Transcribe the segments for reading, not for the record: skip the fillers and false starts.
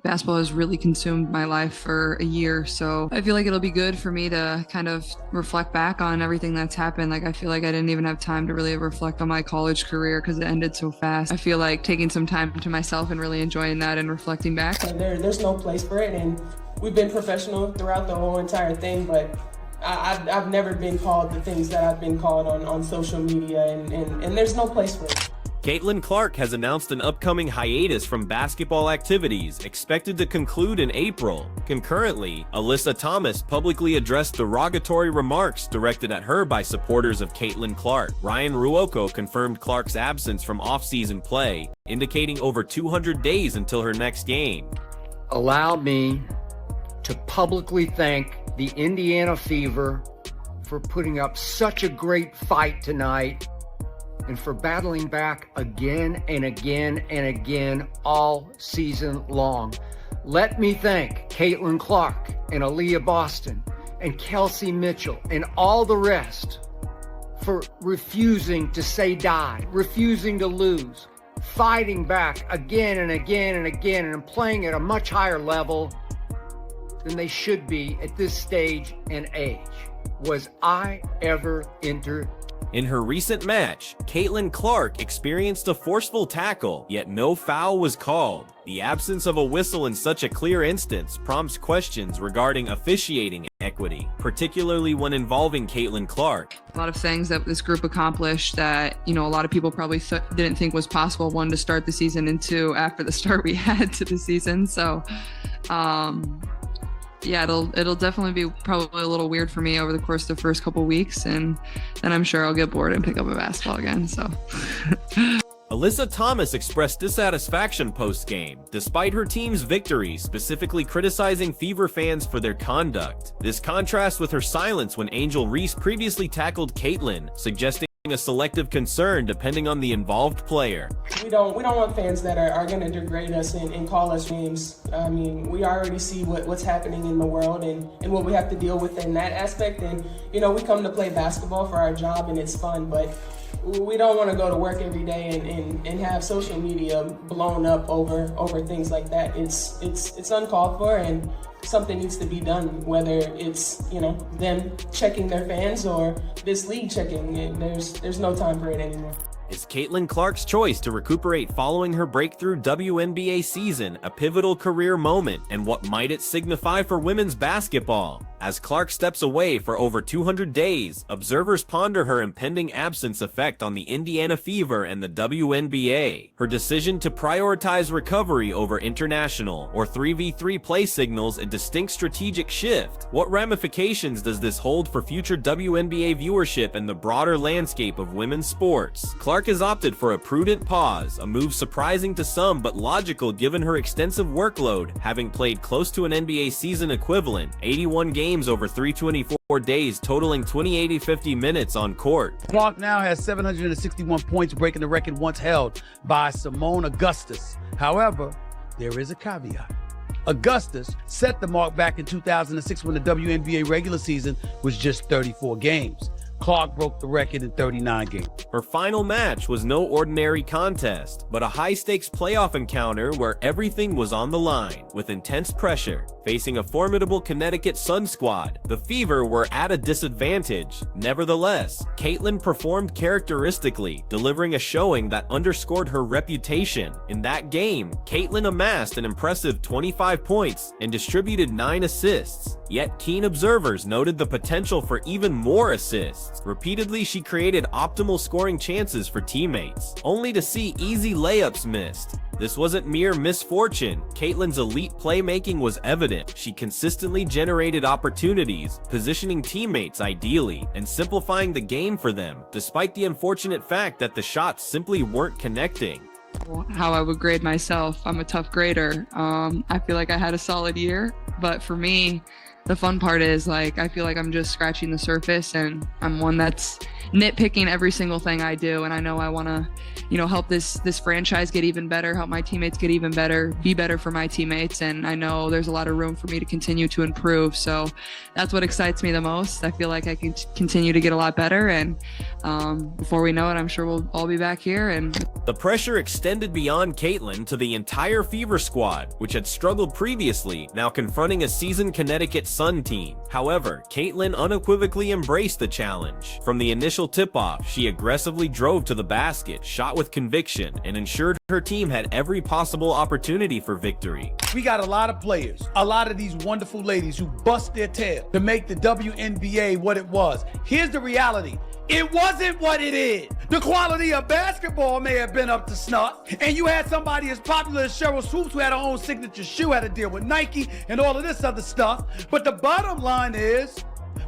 basketball has really consumed my life for a year. So I feel like it'll be good for me to kind of reflect back on everything that's happened. Like, I feel like I didn't even have time to really reflect on my college career because it ended so fast. I feel like taking some time to myself and really enjoying that and reflecting back. There's no place for it, and we've been professional throughout the whole entire thing, but I've never been called the things that I've been called on social media, and there's no place for it. Caitlin Clark has announced an upcoming hiatus from basketball activities expected to conclude in April. Concurrently, Alyssa Thomas publicly addressed derogatory remarks directed at her by supporters of Caitlin Clark. Ryan Ruocco confirmed Clark's absence from off-season play, indicating over 200 days until her next game. Allow me to publicly thank the Indiana Fever for putting up such a great fight tonight and for battling back again and again and again all season long. Let me thank Caitlin Clark and Aaliyah Boston and Kelsey Mitchell and all the rest for refusing to say die, refusing to lose, fighting back again and again and again, and playing at a much higher level than they should be at this stage and age. Was I ever entertained? In her recent match, Caitlin Clark experienced a forceful tackle, yet no foul was called. The absence of a whistle in such a clear instance prompts questions regarding officiating equity, particularly when involving Caitlin Clark. A lot of things that this group accomplished that, a lot of people probably didn't think was possible, one, to start the season, and two, after the start we had to the season. So, yeah, it'll definitely be probably a little weird for me over the course of the first couple weeks, and then I'm sure I'll get bored and pick up a basketball again. So. Alyssa Thomas expressed dissatisfaction post-game, despite her team's victory, specifically criticizing Fever fans for their conduct. This contrasts with her silence when Angel Reese previously tackled Caitlin, suggesting a selective concern depending on the involved player. We don't want fans that are going to degrade us and call us names. I mean, we already see what's happening in the world and what we have to deal with in that aspect. And, we come to play basketball for our job and it's fun, but we don't want to go to work every day and have social media blown up over things like that. It's uncalled for, and something needs to be done, whether it's, them checking their fans or this league checking. There's no time for it anymore. Is Caitlin Clark's choice to recuperate following her breakthrough WNBA season a pivotal career moment, and what might it signify for women's basketball? As Clark steps away for over 200 days, observers ponder her impending absence effect on the Indiana Fever and the WNBA. Her decision to prioritize recovery over international or 3v3 play signals a distinct strategic shift. What ramifications does this hold for future WNBA viewership and the broader landscape of women's sports? Clark has opted for a prudent pause, a move surprising to some but logical given her extensive workload, having played close to an NBA season equivalent, 81 games over 324 days, totaling 50 minutes on court. Clark now has 761 points, breaking the record once held by Simone Augustus. However, there is a caveat. Augustus set the mark back in 2006 when the WNBA regular season was just 34 games. Clark broke the record in 39 games. Her final match was no ordinary contest, but a high-stakes playoff encounter where everything was on the line. With intense pressure, facing a formidable Connecticut Sun squad, the Fever were at a disadvantage. Nevertheless, Caitlin performed characteristically, delivering a showing that underscored her reputation. In that game, Caitlin amassed an impressive 25 points and distributed 9 assists. Yet keen observers noted the potential for even more assists. Repeatedly, she created optimal scoring chances for teammates, only to see easy layups missed. This wasn't mere misfortune. Caitlin's elite playmaking was evident. She consistently generated opportunities, positioning teammates ideally, and simplifying the game for them, despite the unfortunate fact that the shots simply weren't connecting. How I would grade myself, I'm a tough grader. I feel like I had a solid year, but for me, the fun part is, like, I feel like I'm just scratching the surface, and I'm one that's nitpicking every single thing I do. And I know I want to, help this franchise get even better, help my teammates get even better, be better for my teammates. And I know there's a lot of room for me to continue to improve. So that's what excites me the most. I feel like I can continue to get a lot better. And before we know it, I'm sure we'll all be back here. And the pressure extended beyond Caitlin to the entire Fever squad, which had struggled previously, now confronting a seasoned Connecticut Sun team. However, Caitlin unequivocally embraced the challenge. From the initial tip-off, she aggressively drove to the basket, shot with conviction, and ensured her team had every possible opportunity for victory. We got a lot of players, a lot of these wonderful ladies who bust their tail to make the WNBA what it was. Here's the reality. It wasn't what it is. The quality of basketball may have been up to snuff, and you had somebody as popular as Cheryl Swoops, who had her own signature shoe, had to deal with Nike and all of this other stuff. But the bottom line is,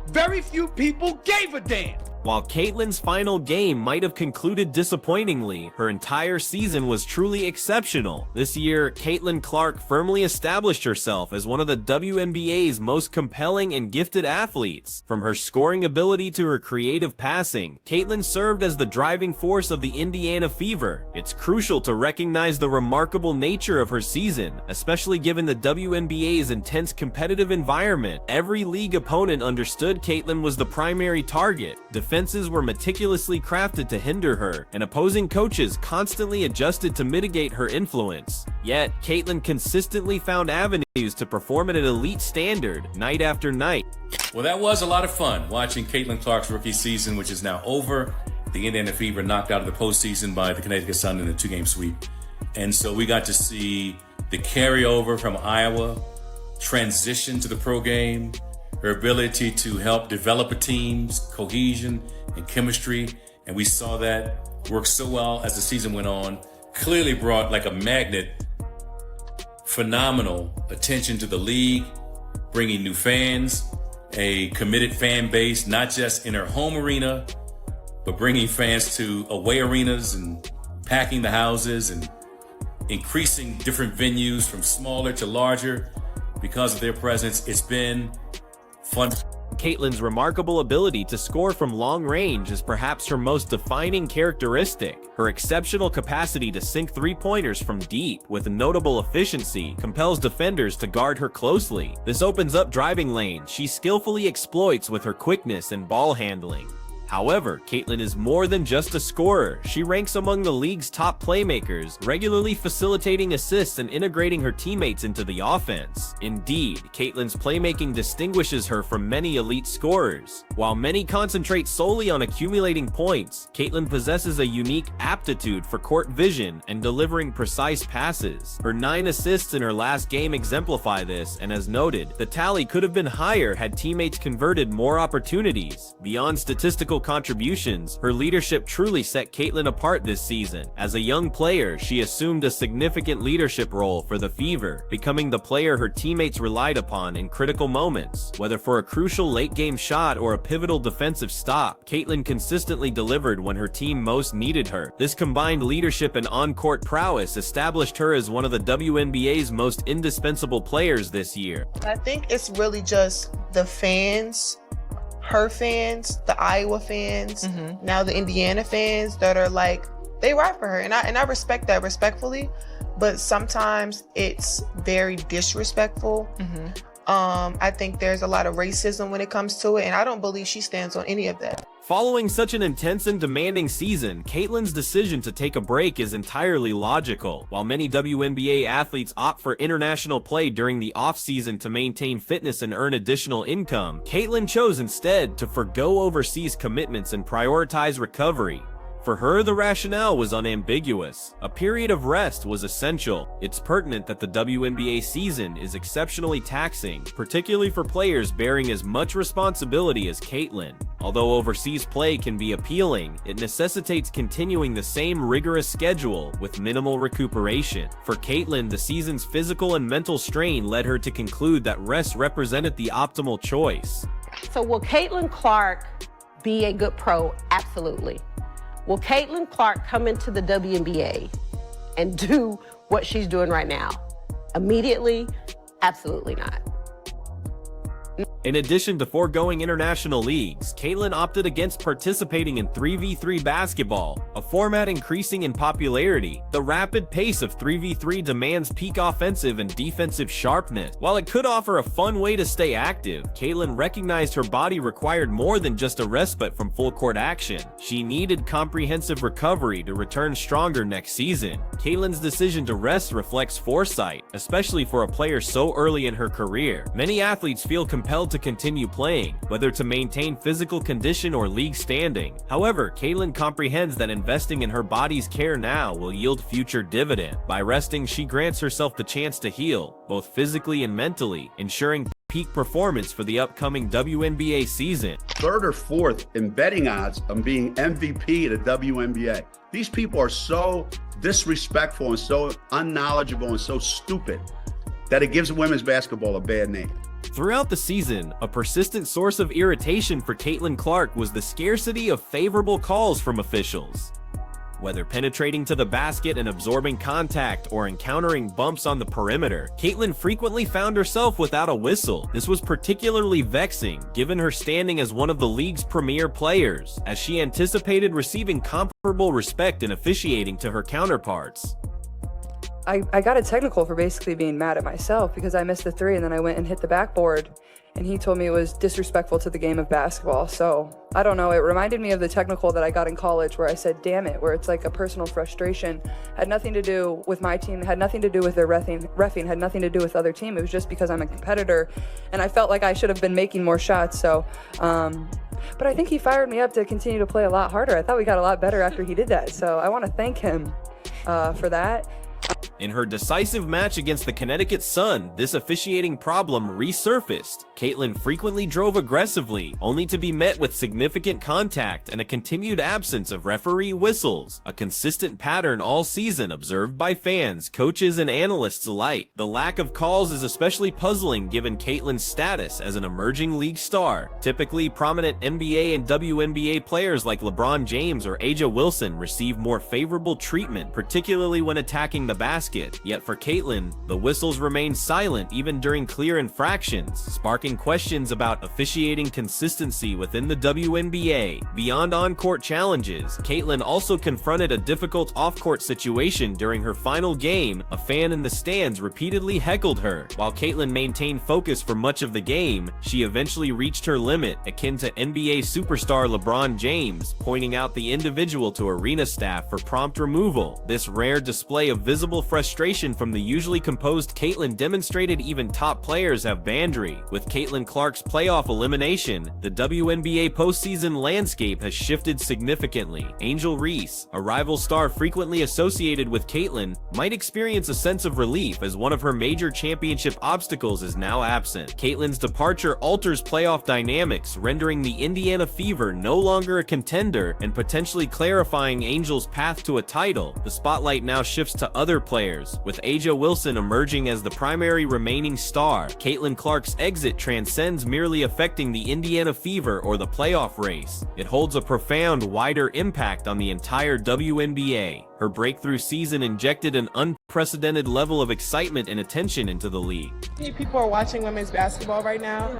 very few people gave a damn. While Caitlin's final game might have concluded disappointingly, her entire season was truly exceptional. This year, Caitlin Clark firmly established herself as one of the WNBA's most compelling and gifted athletes. From her scoring ability to her creative passing, Caitlin served as the driving force of the Indiana Fever. It's crucial to recognize the remarkable nature of her season, especially given the WNBA's intense competitive environment. Every league opponent understood Caitlin was the primary target. Defenses were meticulously crafted to hinder her, and opposing coaches constantly adjusted to mitigate her influence. Yet, Caitlin consistently found avenues to perform at an elite standard, night after night. Well, that was a lot of fun, watching Caitlin Clark's rookie season, which is now over. The Indiana Fever knocked out of the postseason by the Connecticut Sun in a 2-game sweep. And so we got to see the carryover from Iowa transition to the pro game, her ability to help develop a team's cohesion and chemistry. And we saw that work so well as the season went on. Clearly brought, like a magnet, phenomenal attention to the league, bringing new fans, a committed fan base, not just in her home arena, but bringing fans to away arenas and packing the houses and increasing different venues from smaller to larger because of their presence. It's been fun. Caitlin's remarkable ability to score from long range is perhaps her most defining characteristic. Her exceptional capacity to sink three-pointers from deep with notable efficiency compels defenders to guard her closely. This opens up driving lanes she skillfully exploits with her quickness and ball handling. However, Caitlin is more than just a scorer. She ranks among the league's top playmakers, regularly facilitating assists and integrating her teammates into the offense. Indeed, Caitlin's playmaking distinguishes her from many elite scorers. While many concentrate solely on accumulating points, Caitlin possesses a unique aptitude for court vision and delivering precise passes. Her 9 assists in her last game exemplify this, and as noted, the tally could have been higher had teammates converted more opportunities. Beyond statistical contributions, her leadership truly set Caitlin apart this season. As a young player, she assumed a significant leadership role for the Fever, becoming the player her teammates relied upon in critical moments. Whether for a crucial late-game shot or a pivotal defensive stop, Caitlin consistently delivered when her team most needed her. This combined leadership and on-court prowess established her as one of the WNBA's most indispensable players this year. I think it's really just the fans, her fans, the Iowa fans, now the Indiana fans that are like, they ride for her. And I respect that respectfully, but sometimes it's very disrespectful. I think there's a lot of racism when it comes to it, and I don't believe she stands on any of that. Following such an intense and demanding season, Caitlin's decision to take a break is entirely logical. While many WNBA athletes opt for international play during the off-season to maintain fitness and earn additional income, Caitlin chose instead to forgo overseas commitments and prioritize recovery. For her, the rationale was unambiguous. A period of rest was essential. It's pertinent that the WNBA season is exceptionally taxing, particularly for players bearing as much responsibility as Caitlin. Although overseas play can be appealing, it necessitates continuing the same rigorous schedule with minimal recuperation. For Caitlin, the season's physical and mental strain led her to conclude that rest represented the optimal choice. So will Caitlin Clark be a good pro? Absolutely. Will Caitlin Clark come into the WNBA and do what she's doing right now? Immediately? Absolutely not. In addition to foregoing international leagues, Caitlin opted against participating in 3v3 basketball, a format increasing in popularity. The rapid pace of 3v3 demands peak offensive and defensive sharpness. While it could offer a fun way to stay active, Caitlin recognized her body required more than just a respite from full-court action. She needed comprehensive recovery to return stronger next season. Caitlin's decision to rest reflects foresight, especially for a player so early in her career. Many athletes feel compelled to continue playing, whether to maintain physical condition or league standing. However, Caitlin comprehends that investing in her body's care now will yield future dividend. By resting, she grants herself the chance to heal, both physically and mentally, ensuring peak performance for the upcoming WNBA season. Third or fourth in betting odds on being MVP of the WNBA. These people are so disrespectful and so unknowledgeable and so stupid that it gives women's basketball a bad name. Throughout the season, a persistent source of irritation for Caitlin Clark was the scarcity of favorable calls from officials. Whether penetrating to the basket and absorbing contact or encountering bumps on the perimeter, Caitlin frequently found herself without a whistle. This was particularly vexing, given her standing as one of the league's premier players, as she anticipated receiving comparable respect in officiating to her counterparts. I got a technical for basically being mad at myself because I missed the three and then I went and hit the backboard, and he told me it was disrespectful to the game of basketball. So I don't know, it reminded me of the technical that I got in college where I said damn it, where it's like a personal frustration. Had nothing to do with my team, had nothing to do with their reffing, had nothing to do with other team. It was just because I'm a competitor and I felt like I should have been making more shots. So but I think he fired me up to continue to play a lot harder. I thought we got a lot better after he did that, so I want to thank him for that. In her decisive match against the Connecticut Sun, this officiating problem resurfaced. Caitlin frequently drove aggressively, only to be met with significant contact and a continued absence of referee whistles, a consistent pattern all season observed by fans, coaches, and analysts alike. The lack of calls is especially puzzling given Caitlin's status as an emerging league star. Typically, prominent NBA and WNBA players like LeBron James or A'ja Wilson receive more favorable treatment, particularly when attacking the basket. Yet for Caitlin, the whistles remain silent even during clear infractions, sparking questions about officiating consistency within the WNBA. Beyond on-court challenges, Caitlin also confronted a difficult off-court situation during her final game. A fan in the stands repeatedly heckled her. While Caitlin maintained focus for much of the game, she eventually reached her limit, akin to NBA superstar LeBron James, pointing out the individual to arena staff for prompt removal. This rare display of visible frustration from the usually composed Caitlin demonstrated even top players have boundary. With Caitlin Clark's playoff elimination, the WNBA postseason landscape has shifted significantly. Angel Reese, a rival star frequently associated with Caitlin, might experience a sense of relief as one of her major championship obstacles is now absent. Caitlin's departure alters playoff dynamics, rendering the Indiana Fever no longer a contender and potentially clarifying Angel's path to a title. The spotlight now shifts to other players, with A'ja Wilson emerging as the primary remaining star. Caitlin Clark's exit transcends merely affecting the Indiana Fever or the playoff race. It holds a profound, wider impact on the entire WNBA. Her breakthrough season injected an unprecedented level of excitement and attention into the league. Many people are watching women's basketball right now.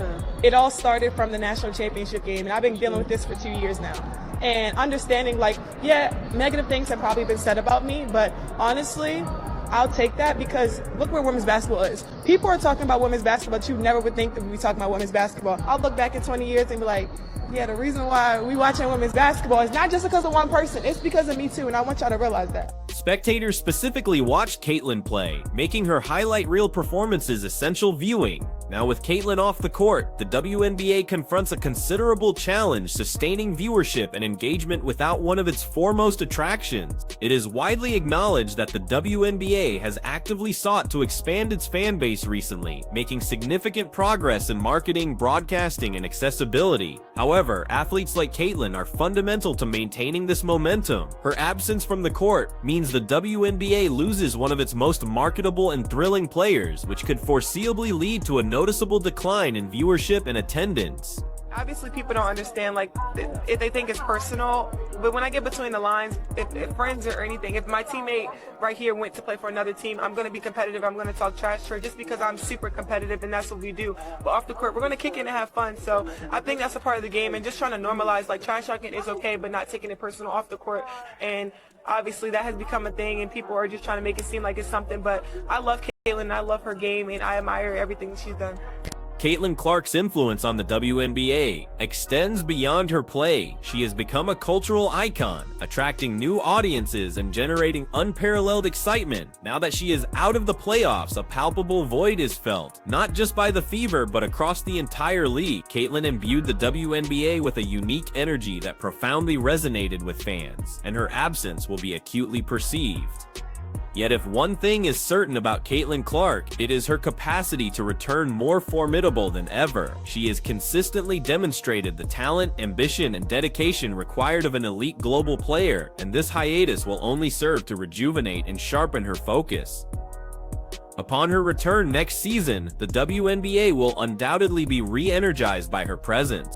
It all started from the national championship game, and I've been dealing with this for 2 years now. And understanding, like, yeah, negative things have probably been said about me, but honestly, I'll take that because look where women's basketball is. People are talking about women's basketball, but you never would think that we'd be talking about women's basketball. I'll look back in 20 years and be like, yeah, the reason why we watching women's basketball is not just because of one person, it's because of me too, and I want y'all to realize that. Spectators specifically watched Caitlin play, making her highlight reel performances essential viewing. Now with Caitlin off the court, the WNBA confronts a considerable challenge sustaining viewership and engagement without one of its foremost attractions. It is widely acknowledged that the WNBA has actively sought to expand its fan base recently, making significant progress in marketing, broadcasting, and accessibility. However, athletes like Caitlin are fundamental to maintaining this momentum. Her absence from the court means the WNBA loses one of its most marketable and thrilling players, which could foreseeably lead to a noticeable decline in viewership and attendance. obviously people don't understand, like, if they think it's personal, but when I get between the lines, if friends or anything, if my teammate right here went to play for another team, I'm going to be competitive, I'm going to talk trash to her just because I'm super competitive and that's what we do. But off the court, we're going to kick in and have fun. So I think that's a part of the game, and just trying to normalize, like, trash talking is okay, but not taking it personal off the court. And obviously that has become a thing and people are just trying to make it seem like it's something, but I love Caitlin, I love her game, and I admire everything she's done. Caitlin Clark's influence on the WNBA extends beyond her play. She has become a cultural icon, attracting new audiences and generating unparalleled excitement. Now that she is out of the playoffs, a palpable void is felt, not just by the Fever, but across the entire league. Caitlin imbued the WNBA with a unique energy that profoundly resonated with fans, and her absence will be acutely perceived. Yet if one thing is certain about Caitlin Clark, it is her capacity to return more formidable than ever. She has consistently demonstrated the talent, ambition, and dedication required of an elite global player, and this hiatus will only serve to rejuvenate and sharpen her focus. Upon her return next season, the WNBA will undoubtedly be re-energized by her presence.